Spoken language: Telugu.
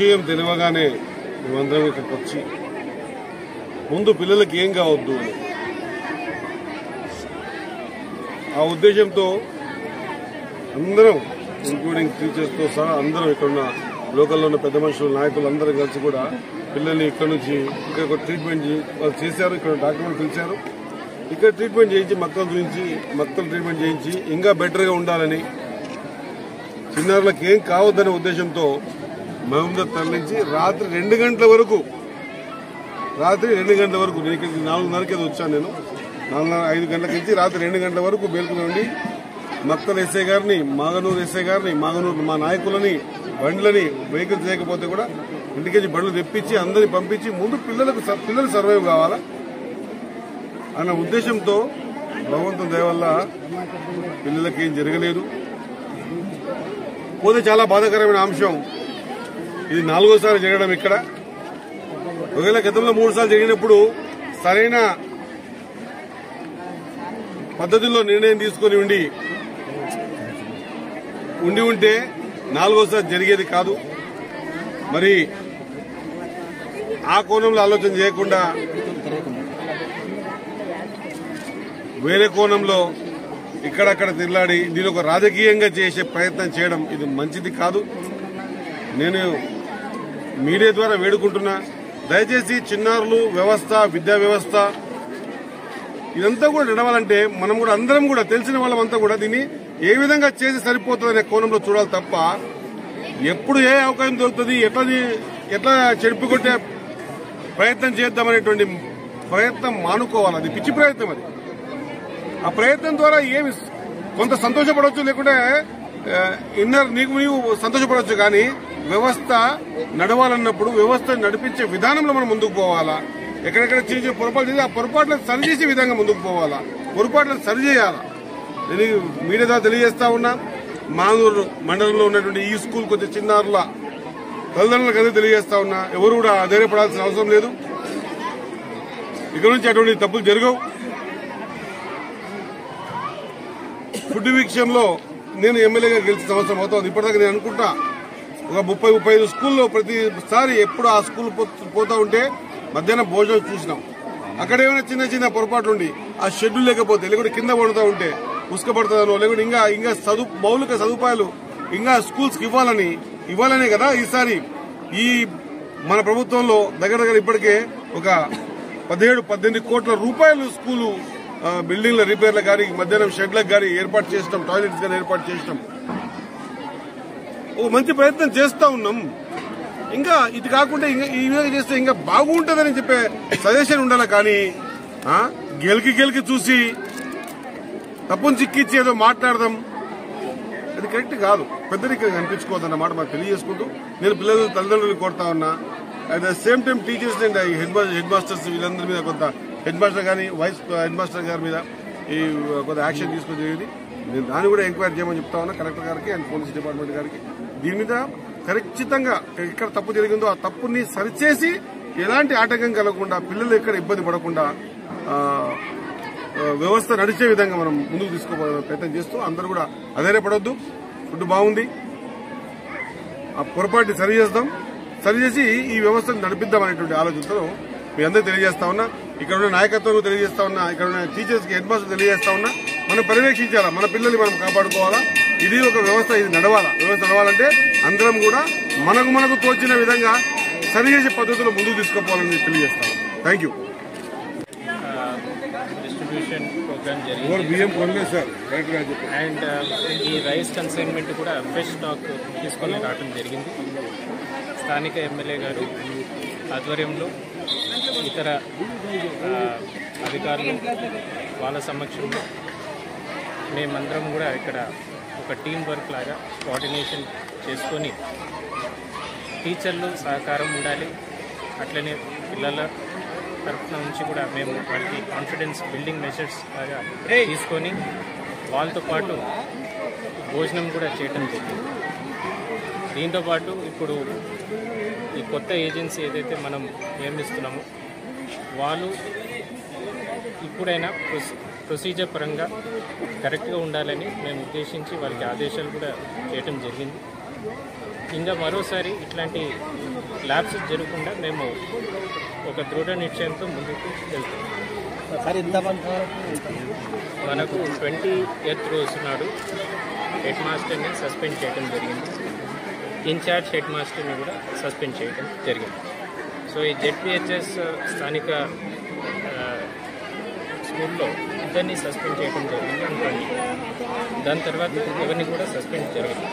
విషయం తెలియగానే మేమందరం ఇక్కడికి వచ్చి ముందు పిల్లలకి ఏం కావద్దు అని ఆ ఉద్దేశంతో అందరం ఇంక్లూడింగ్ టీచర్స్తో సహా అందరం ఇక్కడున్న లోకల్లో ఉన్న పెద్ద మనుషులు నాయకులు అందరం కలిసి కూడా పిల్లల్ని ఇక్కడ నుంచి ఇక్కడ ట్రీట్మెంట్ వాళ్ళు చేశారు. ఇక్కడ డాక్టర్లు పిలిచారు. ఇక్కడ ట్రీట్మెంట్ చేయించి మక్కల ట్రీట్మెంట్ చేయించి ఇంకా బెటర్గా ఉండాలని చిన్నారులకు ఏం కావద్దనే ఉద్దేశంతో మహబూబాబాద్ తరలించి రాత్రి 2 గంటల వరకు నేను ఇక్కడికి 4:30కి వచ్చాను. నేను 4:30-5 గంటల నుంచి రాత్రి 2 గంటల వరకు బేల్కుని ఉండి మక్కల ఎస్ఐ గారిని, మాగనూరు ఎస్ఐ గారిని, మాగనూరు మా నాయకులని, బండ్లని వెహికల్స్ లేకపోతే కూడా ఇంటికి బండ్లు తెప్పించి అందరినీ పంపించి ముందు పిల్లలు సర్వైవ్ కావాలా అన్న ఉద్దేశంతో భగవంతుని దయ వల్ల పిల్లలకి ఏం జరగలేదు. పోతే చాలా బాధాకరమైన అంశం, ఇది 4వసారి జరగడం. ఇక్కడ ఒకవేళ గతంలో 3 సార్లు జరిగినప్పుడు సరైన పద్ధతుల్లో నిర్ణయం తీసుకుని ఉంటే 4వసారి జరిగేది కాదు. మరి ఆ కోణంలో ఆలోచన చేయకుండా వేరే కోణంలో ఇక్కడక్కడ తిరలాడి దీని ఒక రాజకీయంగా చేసే ప్రయత్నం చేయడం ఇది మంచిది కాదు. నేను మీడియా ద్వారా వేడుకుంటున్నా, దయచేసి చిన్నారులు వ్యవస్థ, విద్యా వ్యవస్థ ఇదంతా కూడా నడవాలంటే మనం కూడా అందరం కూడా తెలిసిన వాళ్ళంతా కూడా దీన్ని ఏ విధంగా చేసి సరిపోతుందనే కోణంలో చూడాలి తప్ప ఎప్పుడు ఏ అవకాశం దొరుకుతుంది ఎట్లా చెడుపుకొట్టే ప్రయత్నం చేద్దామనేటువంటి ప్రయత్నం మానుకోవాలి. అది పిచ్చి ప్రయత్నం. అది ఆ ప్రయత్నం ద్వారా ఏమి కొంత సంతోషపడవచ్చు, లేకుంటే నీవు సంతోషపడవచ్చు. కానీ వ్యవస్థ నడవాలన్నప్పుడు వ్యవస్థ నడిపించే విధానంలో మనం ముందుకు పోవాలా. ఎక్కడెక్కడ చిన్న చిన్న పొరపాటు చేసి ఆ పొరపాట్లను సరిచేసే విధంగా ముందుకు పోవాలా, పొరపాట్లను సరిచేయాలా. నేను మీడియా ద్వారా తెలియజేస్తా ఉన్నా, మానూరు మండలంలో ఉన్నటువంటి ఈ స్కూల్ కొంచెం చిన్నారుల తల్లిదండ్రులకు అందరూ తెలియజేస్తా ఉన్నా, ఎవరు కూడా ధైర్యపడాల్సిన అవసరం లేదు. ఇక్కడ నుంచి అటువంటి తప్పులు జరగవు. ఫుడ్ విషయంలో నేను ఎమ్మెల్యేగా గెలిచిన సంవత్సరం అవుతుంది. ఇప్పటిదాకా నేను అనుకుంటా ఒక 30-35 స్కూల్లో ప్రతిసారి ఎప్పుడు ఆ స్కూల్ పోతా ఉంటే మధ్యాహ్నం భోజనం చూసినాం. అక్కడ ఏమైనా చిన్న చిన్న పొరపాట్లు ఉండి ఆ షెడ్యూల్ లేకపోతే, లేకుంటే కింద పడుతూ ఉంటే ఉసుకపడుతుందనో, లేకుంటే ఇంకా మౌలిక సదుపాయాలు ఇంకా స్కూల్స్కి ఇవ్వాలనే కదా ఈసారి ఈ మన ప్రభుత్వంలో దగ్గర ఇప్పటికే ఒక 17-18 కోట్ల రూపాయలు స్కూలు బిల్డింగ్ల రిపేర్లకు కానీ మధ్యాహ్నం షెడ్లకు కానీ ఏర్పాటు చేసినాం, టాయిలెట్స్ కానీ ఏర్పాటు చేసినాం. ఓ మంచి ప్రయత్నం చేస్తా ఉన్నాం. ఇంకా ఇది కాకుండా ఈ విధంగా చేస్తే ఇంకా బాగుంటుందని చెప్పే సజెషన్ ఉండాలి. కానీ గెలికి చూసి తప్పును చిక్కిచ్చి ఏదో మాట్లాడదాం అది కరెక్ట్ కాదు. పెద్దరికం కనిపించుకోవద్దన్నమాట మనం తెలియజేసుకుంటూ నేను పిల్లల తల్లిదండ్రులు కోరుతా ఉన్నా. At the same time teachers and head masters వీళ్ళందరి మీద కొంత హెడ్ మాస్టర్ కానీ వైస్ హెడ్ మాస్టర్ గారి మీద ఈ కొంత యాక్షన్ తీసుకొని జరిగింది. నేను దాన్ని కూడా ఎంక్వైరీ చేయమని చెప్తా ఉన్నా కలెక్టర్ గారికి అండ్ పోలీస్ డిపార్ట్మెంట్ గారికి. దీని మీద ఖచ్చితంగా ఎక్కడ తప్పు జరిగిందో ఆ తప్పుని సరిచేసి ఎలాంటి ఆటంకం కలగకుండా పిల్లలు ఎక్కడ ఇబ్బంది పడకుండా వ్యవస్థ నడిచే విధంగా మనం ముందుకు తీసుకోవాలని ప్రయత్నం చేస్తూ అందరూ కూడా అధైర్యపడొద్దు. ఫుడ్ బాగుంది, ఆ పొరపాటుని సరిచేసి ఈ వ్యవస్థను నడిపిద్దాం అనేటువంటి ఆలోచనతో మీ అందరూ తెలియజేస్తా ఉన్నా. ఇక్కడ ఉన్న నాయకత్వం తెలియజేస్తా ఉన్నా, ఇక్కడ ఉన్న టీచర్స్ కి హెడ్ మాస్టర్ తెలియజేస్తా ఉన్నా. మనం పర్యవేక్షించాలా, మన పిల్లల్ని మనం కాపాడుకోవాలా. ఇది ఒక వ్యవస్థ, ఇది నడవాలా. వ్యవస్థ నడవాలంటే అందరం కూడా మనకు తోచిన విధంగా సరిచేసే పద్ధతిలో ముందుకు తీసుకుపోవాలని తెలియజేస్తాం. Thank you. డిస్ట్రిబ్యూషన్ ప్రోగ్రామ్ జరిగింది అండ్ ఈ రైస్ కన్సైన్మెంట్ కూడా ఫ్రెష్ స్టాక్ తీసుకొని రావడం జరిగింది. స్థానిక ఎమ్మెల్యే గారు ఆధ్వర్యంలో ఇతర అధికారులు వాళ్ళ సమక్షంలో మేమందరం కూడా ఇక్కడ ఒక టీం వర్క్ లాగా కోఆర్డినేషన్ చేసుకొని టీచర్లు సహకారం ఉండాలి. అట్లనే పిల్లల తరఫున నుంచి కూడా మేము వాళ్ళకి కాన్ఫిడెన్స్ బిల్డింగ్ మెజర్స్ లాగా తీసుకొని వాళ్ళతో పాటు భోజనం కూడా చేయడం జరిగింది. దీంతోపాటు ఇప్పుడు ఈ కొత్త ఏజెన్సీ ఏదైతే మనం నియమిస్తున్నామో వాళ్ళు ఇప్పుడైనా ప్రొసీజర్ పరంగా కరెక్ట్గా ఉండాలని మేము ఉద్దేశించి వాళ్ళకి ఆదేశాలు కూడా చేయటం జరిగింది. ఇంకా మరోసారి ఇట్లాంటి ల్యాబ్స్ జరగకుండా మేము ఒక దృఢ నిశ్చయంతో ముందుకు వెళ్తాం. మనకు 28th రోజు నాడు హెడ్ మాస్టర్ని సస్పెండ్ చేయడం జరిగింది. ఇన్ఛార్జ్ హెడ్ మాస్టర్ని కూడా సస్పెండ్ చేయడం జరిగింది. సో ఈ జెడ్పిహెచ్ఎస్ స్థానిక స్కూల్లో ఇద్దరిని సస్పెండ్ చేయడం జరిగింది అనుకోండి. దాని తర్వాత ఎవరిని కూడా సస్పెండ్ జరగదు.